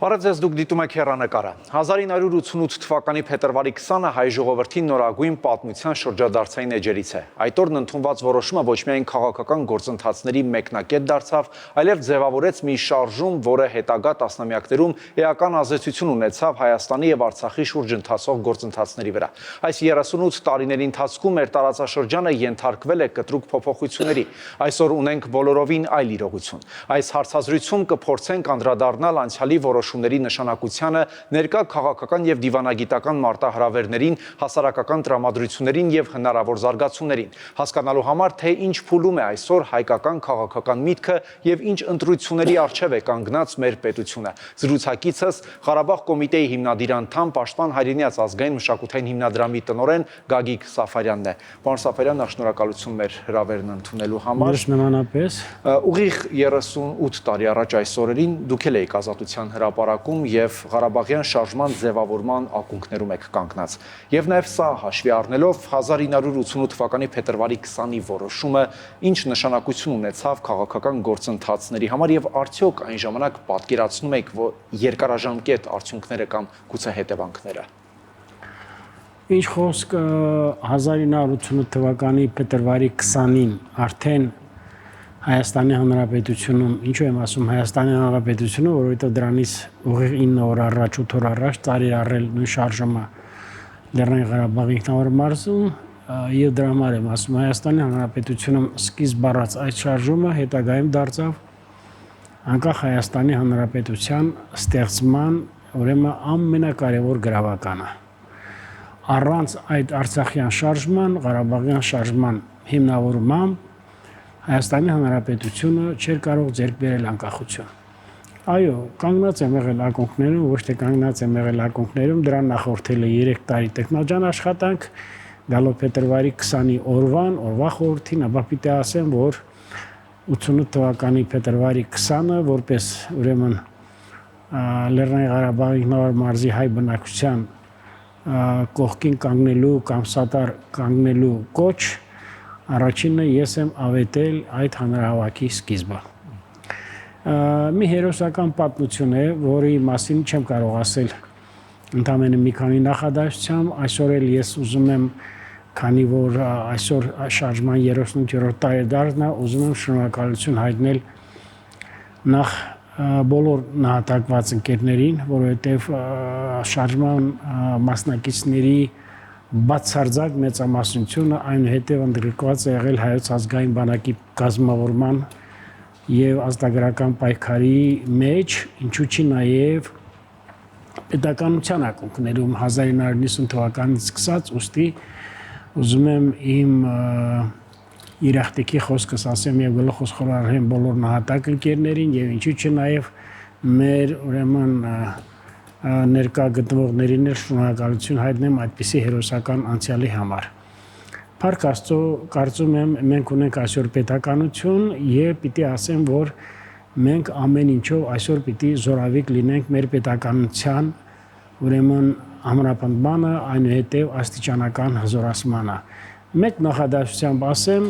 Բարև ձեզ, դուք դիտում եք հեռանկարը։ 1988 թվականի փետրվարի 20-ը հայ ժողովրդի նորագույն պատմության շրջադարձային էջերից է։ Այդ օրն ընդունված որոշումը ոչ միայն քաղաքական գործընթացների մեկնակետ դարձավ, այլև ձևավորեց մի շարժում, որը հետագա տասնամյակներում էական ազդեցություն ունեցավ Հայաստանի եւ Արցախի շուրջ ընթացող գործընթացների վրա։ Այս 38 տարիների ընթացքում մեր տարածաշրջանը ենթարկվել է կտրուկ փոփոխությունների։ Այսօր ունենք բոլորովին այլ իրողություն։ Այս հարցազրույցում կփորձենք անդրադառնալ անցյալի որոշումների նշանակությանը, ներկա քաղաքական եւ դիվանագիտական մարտահրավերներին, հասարակական տրամադրություններին եւ հնարավոր զարգացումներին, հասկանալու համար, թե ինչ փուլում է այսօր հայկական քաղաքական միտքը եւ ինչ ընտրությունների առջեւ է կանգնած մեր պետությունը։ Զրուցակիցս Ղարաբաղ կոմիտեի հիմնադիր անդամ, Պաշտպան Հայրենիաց ազգային մշակութային հիմնադրամի տնօրեն Գագիկ Սաֆարյանն է։ Պարոն Սաֆարյան, շնորհակալություն մեր հրավերն ընդունելու համար։ Ես նմանապես Ուղիղ 38 տարի առաջ այս օրերին դուք էլ եք ազատության հրապարակում եւ Ղարաբաղյան շարժման ձևավորման ակունքներում եք կանգնած։ Եվ նաեւ սա հաշվի առնելով 1988 թվականի փետրվարի 20-ի որոշումը ինչ նշանակություն ունեցավ քաղաքական գործընթացների համար եւ արդյոք այն ժամանակ պատկերացնում եք, որ երկարաժամկետ արդյունքները կամ գուցե հետևանքները։ Ինչ խոսք 1988 թվականի փետրվարի 20-ին արդեն Հայաստանի Հանրապետությունում, ինչու եմ ասում Հայաստանի Հանրապետությունը, որովհետև դրանից ուղիղ 9 օր առաջ, 8 օր առաջ ծարիր առել նույն շարժումը Լեռնային Ղարաբաղի ինքնավար մարզում եւ դրա համար եմ ասում Հայաստանի Հանրապետությունում սկիզբ առած այդ շարժումը հետագայում դարձավ անկախ Հայաստանի Հանրապետության ստեղծման ուրեմն ամենակարևոր գրավականը։ Առանց այդ Արցախյան շարժման, Ղարաբաղյան շարժման հիմնավորմամբ Հայաստանի Հանրապետությունը չէր կարող ձեռք բերել անկախություն։ Այո, կանգնած եմ եղել ակունքներում, ոչ թե կանգնած եմ եղել ակունքներում, դրան նախորդել է 3 տարի տեխնաջան աշխատանք, գալով փետրվարի 20-ի օրվա խորհրդին, ապա պիտի ասեմ, որ 88 թվականի փետրվարի 20-ը որպես ուրեմն Լեռնային Ղարաբաղի ինքնավար մարզի հայ բնակչության կողքին կանգնելու կամ սատար կանգնելու կոչ Առաջինը ես եմ ավետել այդ հանրահավաքի սկիզբը։ Մի հերոսական պատմություն է, որի մասին չեմ կարող ասել ընդամենը մի քանի նախադասությամբ, այսօր էլ ես ուզում եմ, քանի որ այսօր շարժման 38-րդ տարեդարձն է, ուզում եմ շնորհակալություն հայտնել նախ բոլոր նահատակված ընկերներին, որովհետև շարժման մասնակիցների բացարձակ մեծամասնությունը այնուհետև ընդգրկված է եղել հայոց ազգային բանակի կազմավորման եւ ազգագրական պայքարի մեջ, ինչու՞ չի նաեւ պետականության ակունքներում 1990 թվականից սկսած, ուստի ուզում եմ իմ երախտիկի խոսքս ասեմ եւ գլուխս խորարեմ բոլոր նահատակ ընկերներին եւ ինչու՞ չի նաեւ մեր ուրեմն ներկա գտնվողներին էլ շնորհակալություն հայտնեմ այդպիսի հերոսական անցյալի համար։ Փառք Աստծո, կարծում եմ մենք ունենք այսօր պետականություն եւ պիտի ասեմ, որ մենք ամեն ինչով այսօր պիտի զորավիք լինենք մեր պետականության ուրեմն ամրապնդմանը, այնուհետև աստիճանական հզորացմանը։ Մեկ նախադասությամբ ասեմ,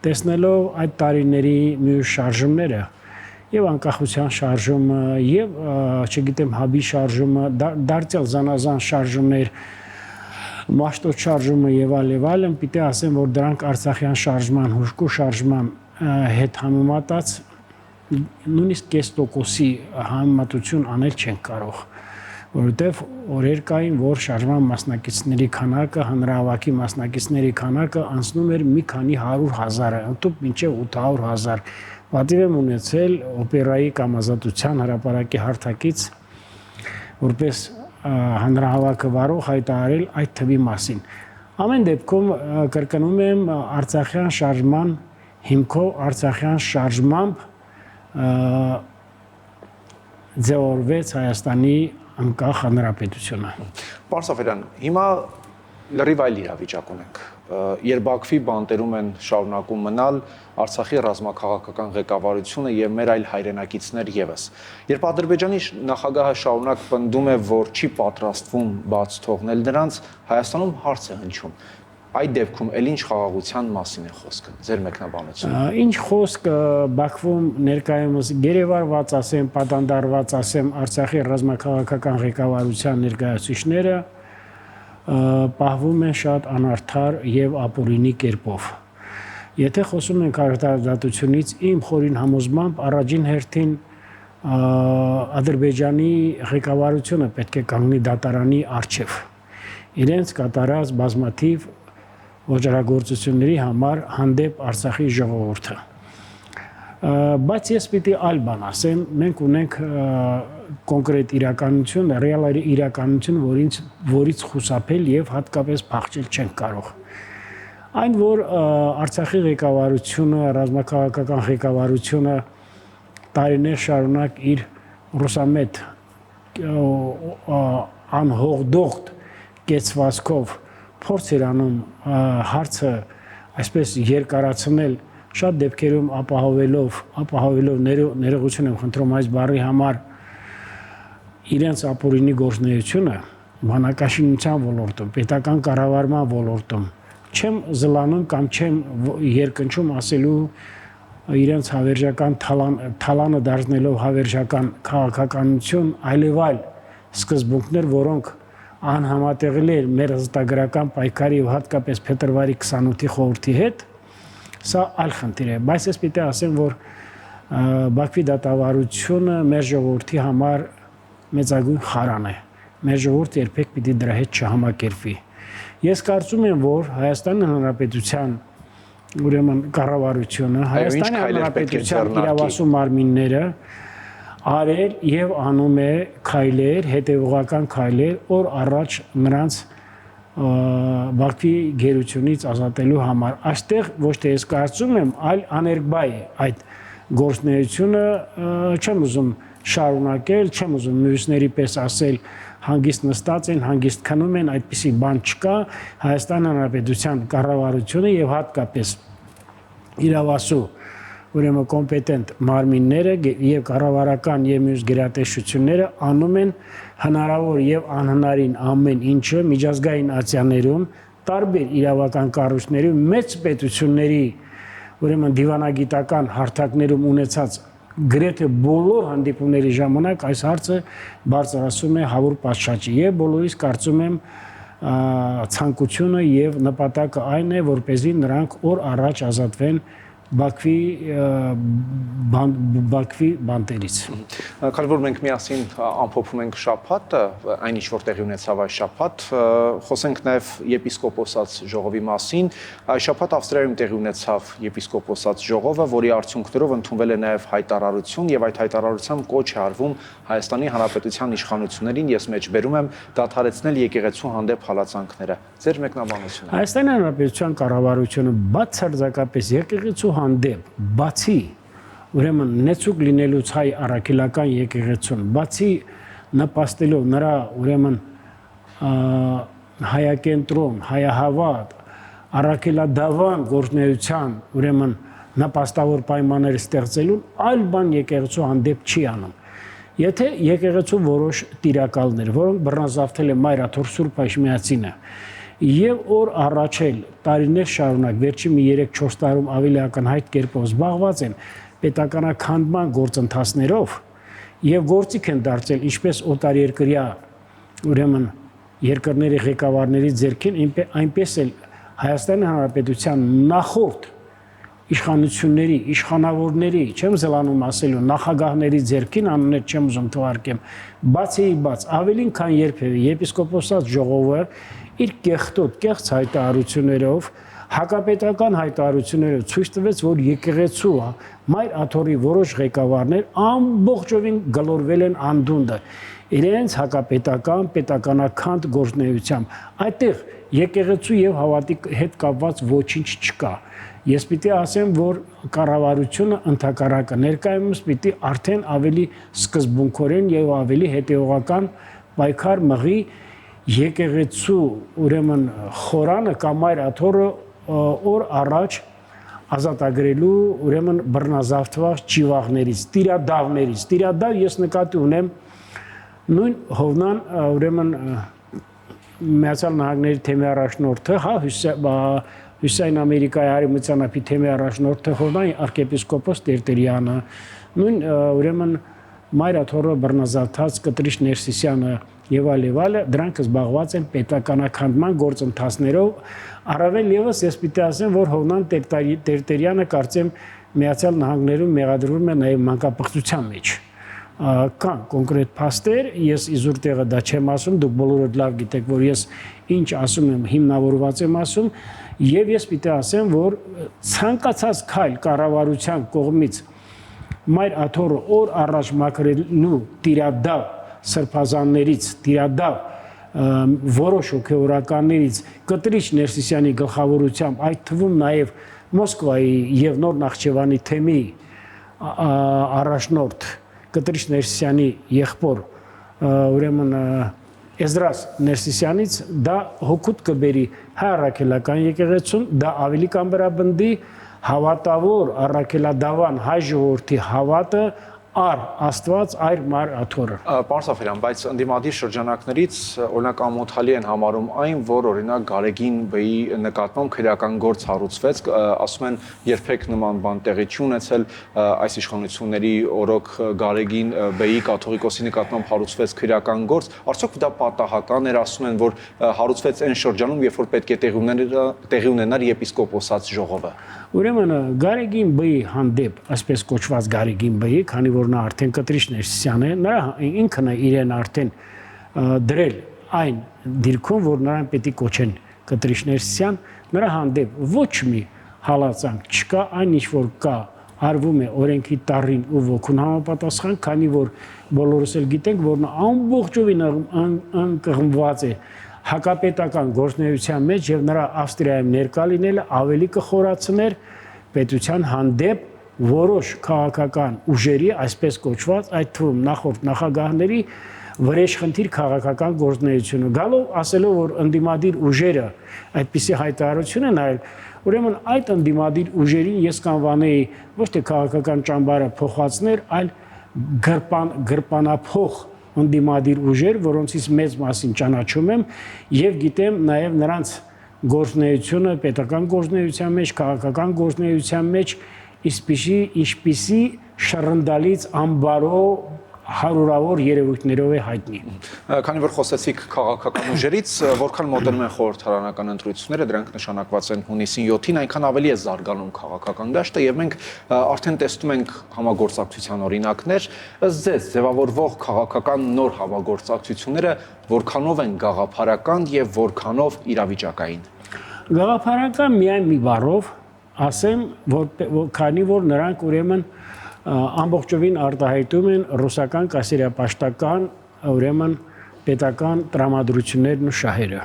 տեսնելով այդ տարիների մյուս շարժումները եւ անկախության շարժումը եւ չգիտեմ հաբի շարժումը դարձյալ զանազան շարժումներ մաշտոց շարժումը եւ այլն պիտի ասեմ որ դրանք Արցախյան շարժման հուժկու շարժման հետ համեմատած նույնիսկ կես տոկոսի համեմատություն անել չեն կարող որովհետեւ օրեր կային որ շարժման մասնակիցների քանակը հանրահավաքի մասնակիցների քանակը անցնում էր մի քանի 100,000-ը ընդհանուր մինչեւ 800,000 Պատիվ եմ ունեցել օպերայի կամ ազատության հրապարակի հարթակից որպես հանրահավաքը վարող հայտարարել այդ թվի մասին։ Ամեն դեպքում կրկնում եմ Արցախյան շարժման հիմքով Արցախյան շարժմամբ ձևավորվեց Հայաստանի անկախ հանրապետությունը։ Պարոն Սաֆարյան, հիմա լրիվ այլ իրավիճակ ունենք։ Երբ Բաքվի բանտերում են շարունակում մնալ Արցախի ռազմաքաղաքական ղեկավարությունը եւ մեր այլ հայրենակիցներ եւս։ Երբ Ադրբեջանի նախագահը շարունակ պնդում է, որ չի պատրաստվում բաց թողնել նրանց, Հայաստանում հարց է հնչում։ այդ դեպքում ել ինչ խաղաղության մասին է խոսքը, ձեր մեկնաբանությունը։ Ինչ խոսք Բաքվում ներկայումս գերեվարված ասեմ, պատանդարված ասեմ Արցախի ռազմաքաղաքական ղեկավարության ներկայացուցիչները պահվում են շատ անարդար եւ ապօրինի կերպով։ Եթե խոսում ենք արտադրությունից, իմ խորին համոզմամբ առաջին հերթին Ադրբեջանի ղեկավարությունը պետք է կանգնի դատարանի առջև։ Իրենց կատարած բազմաթիվ ոչռագործությունների համար հանդեպ Արցախի ժողովուրդը։ Բայց ես պիտի այլ բան ասեմ, մենք ունենք կոնկրետ իրականություն, ռեալ իրականություն, որից խուսափել եւ հատկապես փախչել չենք կարող։ Այն որ Արցախի ղեկավարությունը, ռազմաքաղաքական ղեկավարությունը տարիներ շարունակ իր ռուսամետ անհողդողտ կեցվածքով փորձ էր անում հարցը այսպես երկարացնել շատ դեպքերում ապահովելով ներողություն եմ խնդրում այս բառի համար իրենց ապօրինի գործունեությունը բանակաշինության ոլորտում, պետական կառավարման ոլորտում չեմ զլանում կամ չեմ երկնչում ասելու իրենց հավերժական թալանը դարձնելով հավերժական քաղաքականություն այլևայլ սկզբունքներ, որոնք անհամատեղելի էր մեր ազատագրական պայքարի ու հատկապես փետրվարի 28-ի խորհրդի հետ, սա այլ խնդիր է, բայց ես պիտի ասեմ, որ Բաքվի դատավարությունը մեր ժողովրդի համար մեծագույն խարան է, մեր ժողովուրդը երբեք պիտի դրա հետ չհամակերպվի։ Ես կարծում եմ, որ Հայաստանի Հանրապետության ուրեմն կառավարությունը, Հայաստանի Հանրապետության իրավասու մարմինները արել եւ անում է քայլեր, հետեւողական քայլեր, օր առաջ նրանց Բաքվի գերությունից ազատելու համար։ Այստեղ ոչ թե ես կարծում եմ, այլ աներկբա է այդ գործունեությունը, չեմ ուզում շարունակել, չեմ ուզում մյուսների պես ասել, հանգիստ նստած են, հանգիստ քնում են, այդպիսի բան չկա, Հայաստան Հանրապետության կառավարությունը եւ հատկապես իրավասու ուրեմն կոմպետենտ մարմինները եւ կառավարական եւ մյուս գերատեսչությունները անում են հնարավոր եւ անհնարին ամեն ինչը միջազգային ացիաներում տարբեր իրավական կառույցների մեծ պետությունների ուրեմն դիվանագիտական հարթակներում ունեցած գրեթե բոլոր հանդիպումների ժամանակ այս հարցը բարձրացում է հավուր պատշաճի եւ բոլորիս կարծում եմ ցանկությունը եւ նպատակը այն է, որպեսզի նրանք օր առաջ ազատվեն Բաքվի բանտերից։ Քանի որ մենք միասին ամփոփում ենք շաբաթը, այն ինչ որ տեղի ունեցավ այս շաբաթ, խոսենք նաև եպիսկոպոսաց ժողովի մասին։ Այս շաբաթ Ավստրիայում տեղի ունեցավ եպիսկոպոսաց ժողովը, որի արդյունքներով ընդունվել է նաև հայտարարություն եւ այդ հայտարարությամբ կոչ է արվում Հայաստանի Հանրապետության իշխանություններին, ես մեջբերում եմ, դադարեցնել եկեղեցու հանդեպ հալածանքները։ Ձեր մեկնաբանությունը։ Հայաստանի Հանրապետության կառավարությունը բացարձակապես եկեղեցու հանդեպ, բացի ուրեմն նեցուկ լինելուց հայ առաքելական եկեղեցուն, բացի նպաստելով նրա ուրեմն հայակենտրոն, հայահավատ, առաքելադավան գործունեության ուրեմն նպաստավոր պայմաններ ստեղծելուն, այլ բան եկեղեցու հանդեպ չի անում։ Եթե եկեղեցու որոշ տիրակալներ, որոնք բռնազավթել է Մայրաթոր Սուրբ Այշմիածինը, եւ օր առաջ էլ տարիներ շարունակ վերջին 3-4 տարում ավելի ակնհայտ կերպով զբաղված են պետականաքանդման գործընթացներով եւ գործիք են դարձել ինչպես օտարերկրյա ուրեմն երկրների ղեկավարների ձեռքին, այնպես էլ Հայաստանի Հանրապետության նախորդ իշխանությունների, իշխանավորների, չեմ զլանում ասելու, նախագահների ձեռքին անուններ չեմ ուզում թվարկեմ, բաց ավելին քան երբևէ եպիսկոպոսաց ժողովը իր կեղծ հայտարարություններով, հակապետական հայտարարություններով ցույց տվեց, որ եկեղեցու Մայր Աթոռի որոշ ղեկավարներ ամբողջովին գլորվել են անդունդը իրենց հակապետական, պետականաքանդ գործունեությամբ։ Այդտեղ եկեղեցու եւ հավատի հետ կապված ոչինչ չկա։ Ես պիտի ասեմ, որ կառավարությունը ընդհակառակը ներկայումս պիտի արդեն ավելի սկզբունքորեն եւ ավելի հետեւողական պայքար մղի եկեղեցու ուրեմն խորանը կամ Մայր Աթոռը օր առաջ ազատագրելու ուրեմն բռնազավթված ճիվաղներից, տիրադավներից։ Տիրադավ ես նկատի ունեմ նույն Հովնան ուրեմն Միացյալ Նահանգների թեմի առաջնորդը, հա, Հյուսիսային Ամերիկայի արևմտյանապի թեմի առաջնորդը Հովնայի arczepiskopos Տերտերյանը, նույն ուրեմն Մայրաթորը Բռնազավթած Կտրիշ Ներսիսյանը եւ այլը, դրանք զբաղված են պետականաքանդման գործընթացներով, առավել եւս ես պիտի ասեմ, որ Հովնան Տերտերյանը կարծեմ Միացյալ Նահանգներում մեղադրվում է նաեւ մանկապղծության մեջ։ Կան կոնկրետ փաստեր, ես իզուր տեղը դա չեմ ասում, դուք բոլորը լավ գիտեք, որ ես ինչ ասում եմ, հիմնավորված եմ ասում, եւ ես պիտի ասեմ, որ ցանկացած քայլ կառավարության կողմից Մայր Աթոռը օր առաջ մաքրելու տիրադավ սրբազաններից, տիրադավ որոշ հոգեորականներից Կտրիշ Ներսիսյանի գլխավորությամբ, այդ թվում նաեւ Մոսկվայի եւ Նոր Նախճեվանի թեմի առաջնորդ Կտրիշ Ներսիսյանի եղբոր ուրեմն Էզրաս Ներսիսյանից դա հոգուտ կբերի հայ առաքելական եկեղեցուն, դա ավելի կամբերաբնդի հավատավոր առաքելադավան հայ ժողովրդի հավատը առ Աստված այր Մայր Աթոռը։ Պարոն Սաֆարյան, բայց ընդդիմադիր շրջանակներից օրինակ ամոթալի են համարում այն, որ օրինակ Գարեգին Բ-ի նկատմամբ քրեական գործ հարուցվեց, ասում են երբեք նման բան տեղի չի ունեցել, այս իշխանությունների օրոք Գարեգին Բ-ի կաթողիկոսի նկատմամբ հարուցվեց քրեական գործ, արդյոք դա պատահական էր, ասում են, որ հարուցվեց այն շրջանում, երբ որ պետք է տեղի ունենար եպիսկոպոսած ժողովը։ Ուրեմն Գարեգին Բ-ի հանդեպ, այսպես կոչված Գարեգին Բ-ի, քանի որ նա արդեն Կտրիշ Ներսիսյան է, նրա ինքն է իրեն արդեն դրել այն դիրքում, որ նրան պետք է կոչեն Կտրիշ Ներսիսյան, նրա հանդեպ ոչ մի հալածանք չկա, այն ինչ որ կա, արվում է օրենքի տառին ու ոգուն համապատասխան, քանի որ բոլորս էլ գիտենք, որ նա ամբողջովին ընկղմված է հակապետական գործունեության մեջ եւ նրա Ավստրիայում ներկա լինելը ավելի կխորացներ պետության հանդեպ որոշ քաղաքական ուժերի, այսպես կոչված, այդ թվում նախորդ նախագահների վրեժխնդիր քաղաքական գործունեությունը գալով ասելով, որ ընդդիմադիր ուժերը այդպիսի հայտարարություն են արել, ուրեմն այդ ընդդիմադիր ուժերին ես կանվանեի ոչ թե քաղաքական ճամբարը փոխածներ, այլ գրպանափոխ ընդդիմադիր ուժեր, որոնցից մեծ մասին ճանաչում եմ եւ գիտեմ նաեւ նրանց գործունեությունը պետական գործունեության մեջ, քաղաքական գործունեության մեջ ինչպիսի շռնդալից ամբարո հարյուրավոր երևույթներով է հայտնի։ Քանի որ խոսեցիք քաղաքական ուժերից, որքան մոտենում են խորհրդարանական ընտրությունները, դրանք նշանակված են հունիսին 7-ին, այնքան ավելի է զարգանում քաղաքական դաշտը եւ մենք արդեն տեսնում ենք համագործակցության օրինակներ, ըստ ձեզ ձևավորվող քաղաքական նոր համագործակցությունները որքանով են գաղափարական եւ որքանով իրավիճակային։ Գաղափարական միայն մի բառով ասեմ, որ քանի որ նրանք ուրեմն ամբողջովին արտահայտում են ռուսական կասերապաշտական ուրեմն պետական տրամադրություններն ու շահերը։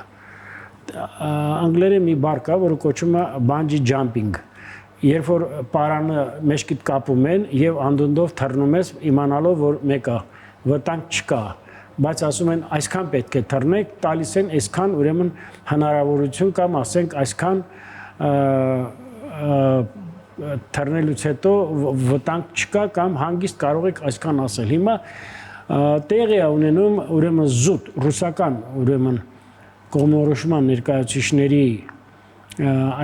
Անգլերեն մի բառ կա, որը կոչվում է bungee jumping։ Երբ որ պարանը մեջքիդ կապում են եւ անդունդով թռնում ես, իմանալով որ մեկը վտանգ չկա, բայց ասում են այսքան պետք է թռնեք, տալիս են այսքան ուրեմն հնարավորություն կամ ասենք այսքան թռնելուց հետո վտանգ չկա կամ հանգիստ կարող եք այսքան ասել։ Հիմա տեղի է ունենում ուրեմն զուտ ռուսական ուրեմն կողմնորոշման ներկայացուցիչների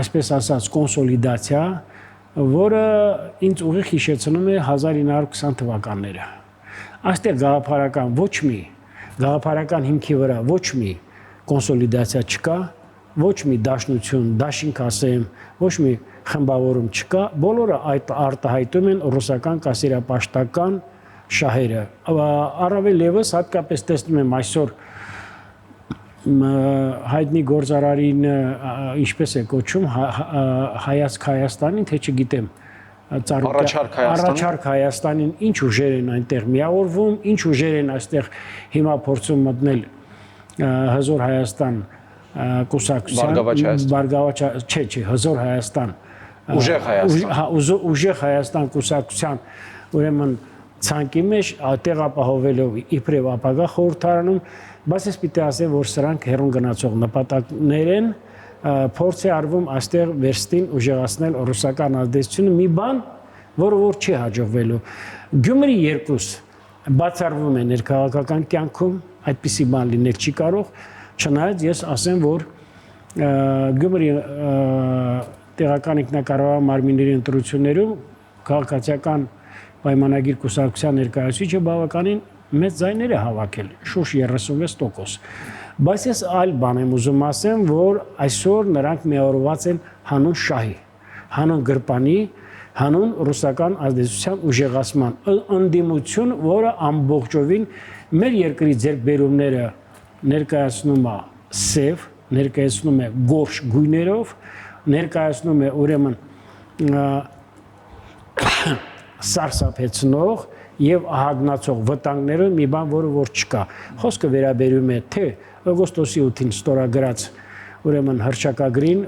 այսպես ասած կոնսոլիդացիա, որը ինձ ուղիղ հիշեցնում է 1920 թվականները։ Այստեղ գաղափարական հիմքի վրա ոչ մի կոնսոլիդացիա չկա, ոչ մի դաշնություն, դաշինք ասեմ, ոչ մի խմբավորում չկա, բոլորը այդ արտահայտում են ռուսական կասերապաշտական շահերը։ Առավել եւս հատկապես տեսնում եմ այսօր հայտնի գործարարին ինչպես է կոչում հայացք Հայաստանին, թե չգիտեմ, առաջարկ Հայաստանին, ինչ ուժեր են այնտեղ միավորվում, ինչ ուժեր են այստեղ հիմա փորձում մտնել հզոր Հայաստան կուսակցության, հզոր Հայաստան, ուժեղ Հայաստան կուսակցության ուրեմն ցանկի մեջ տեղապահովելով իբրև ապագա խորհրդարանում, բայց ես պիտի ասեմ, որ սրանք հեռուն գնացող նպատակներ են, փորձ է արվում այստեղ վերստին ուժեղացնել ռուսական ազդեցությունը, մի բան, որը որ չի հաջողվելու։ Գյումրի 2 բացառվում է ներքաղաքական կյանքում, այդպիսի բան լինել չի կարող, Չնայած ես ասեմ, որ Գյումրի տեղական ինքնակառավարման մարմինների ընտրություններում քաղաքացիական պայմանագիր կուսակցության ներկայացուցիչը բավականին մեծ ձայներ է հավաքել, շուրջ 36%։ Բայց ես այլ բան եմ ուզում ասեմ, որ այսօր նրանք միավորված են հանուն շահի, հանուն գրպանի, հանուն ռուսական ազդեցության ուժեղացման, ընդդիմություն, որը ամբողջովին մեր երկրի ձեռքբերումները ներկայացնում է սև, ներկայացնում է գորշ գույներով, ներկայացնում է ուրեմն սարսափեցնող եւ ահագնացող վտանգներով մի բան, որը որ չկա։ Խոսքը վերաբերում է թե օգոստոսի 8-ին ստորագրած ուրեմն հռչակագրին,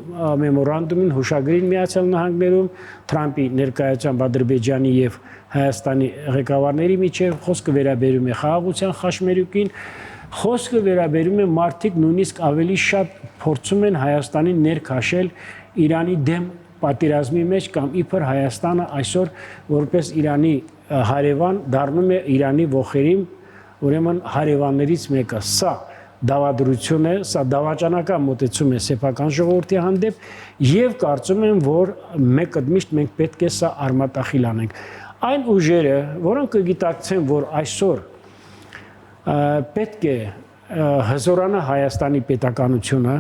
մեմորանդումին, հուշագրին Միացյալ Նահանգներում, Թրամփի ներկայացան Ադրբեջանի եւ Հայաստանի ղեկավարների միջև, խոսքը վերաբերում է խաղաղության խաչմերուկին, խոսքը վերաբերում է մարդիկ նույնիսկ ավելի շատ փորձում են Հայաստանին ներքաշել Իրանի դեմ պատերազմի մեջ կամ իբր Հայաստանը այսօր որպես Իրանի հարևան դառնում է Իրանի ողերին, ուրեմն հարևաններից մեկը։ Սա դավադրություն է, սա դավաճանական մոտեցում է սեփական ժողովրդի հանդեպ եւ կարծում եմ, որ մեկըդմիշտ մենք պետք է սա արմատախիլ անենք։ Այն ուժերը, որոնք կգիտակցեն, որ այսօր պետք է հզորանա Հայաստանի պետականությունը,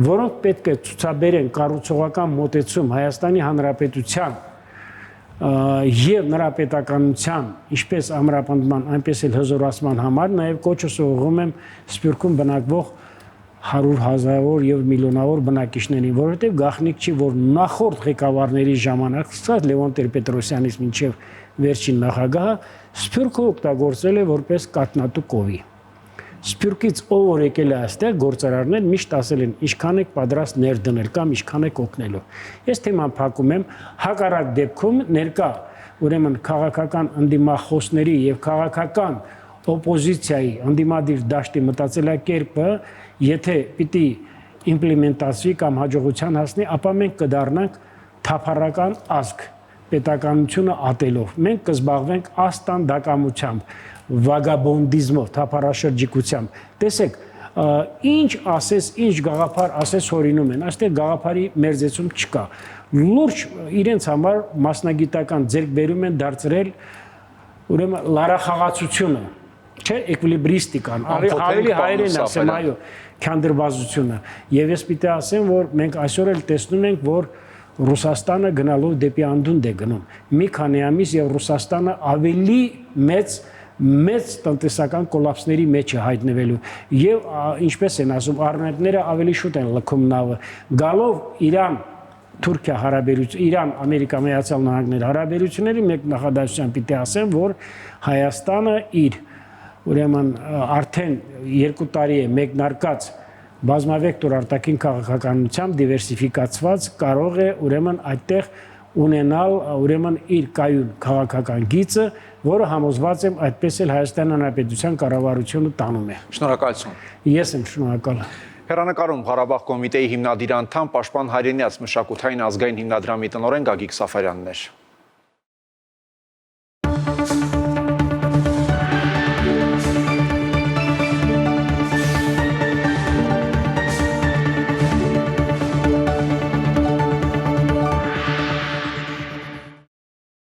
որոնք պետք է ցուցաբերեն կառուցողական մոտեցում Հայաստանի Հանրապետության եւ նրա պետականության, ինչպես ամրապնդման, այնպես էլ հզորացման համար, նաեւ կոչս ուղղում եմ Սփյուռքում բնակվող 100,000-ավոր եւ միլիոնավոր բնակիչներին, որովհետեւ գաղտնիք չի, որ նախորդ ղեկավարների ժամանակ, սկսած Լևոն Տեր-Պետրոսյանից մինչեւ վերջին նախագահը, Սփյուռքը օգտագործել է որպես կատնատու կովի։ Սփյուռքից ով որ եկել է այստեղ գործարարներ միշտ ասել են ինչքան եք պատրաստ ներդնել կամ ինչքան եք օգնելու։ Ես թեման փակում եմ, հակառակ դեպքում ներկա ուրեմն քաղաքական ընդդիմախոսների եւ քաղաքական օպոզիցիայի ընդդիմադիր դաշտի մտածելակերպը, եթե պիտի իմպլեմենտացվի կամ հաջողության հասնի, ապա մենք կդառնանք թափառական ազգ պետականությունը ատելով։ Մենք կզբաղվենք աստանդակամությամբ, վագաբոնդիզմով, թափառաշրջիկությամբ։ Տեսեք, ինչ ասես, ինչ գաղափար ասես հորինում են, այստեղ գաղափարի մերձեցում չկա։ Լուրջ իրենց համար մասնագիտական ձեռքբերում են դարձրել ուրեմն լարախաղացությունը, չէ, էկվիլիբրիստիկան, ավելի հայերեն ասեմ, այո, քանդրբազությունը։ Եվ ես պիտի ասեմ, որ մենք այսօր էլ տեսնում ենք, որ Ռուսաստանը գնալով դեպի անդունդ է գնում։ Մի քանի ամիս եւ Ռուսաստանը ավելի մեծ տնտեսական կոլապսների մեջ է հայտնվելու եւ ինչպես են ասում առնետները ավելի շուտ են լքում նավը գալով Իրան-Թուրքիա հարաբերություն Իրան-Ամերիկա Միացյալ Նահանգներ հարաբերությունների մեկ նախադասության պիտի ասեմ, որ Հայաստանը իր ուրեմն արդեն 2 տարի է մեկնարկած բազմավեկտոր արտաքին քաղաքականությամբ դիվերսիֆիկացված կարող է ուրեմն այդտեղ ունենալ ուրեմն իր կայուն քաղաքական գիծը, որը համոզված եմ այդպես էլ Հայաստան Հանրապետության կառավարությունը տանում է։ Շնորհակալություն։ Ես եմ շնորհակալ։ Հեռանկարում Ղարաբաղ կոմիտեի հիմնադիր անդամ Պաշտպան Հայրենիաց մշակութային ազգային հիմնադրամի տնօրեն Գագիկ Սաֆարյանն էր։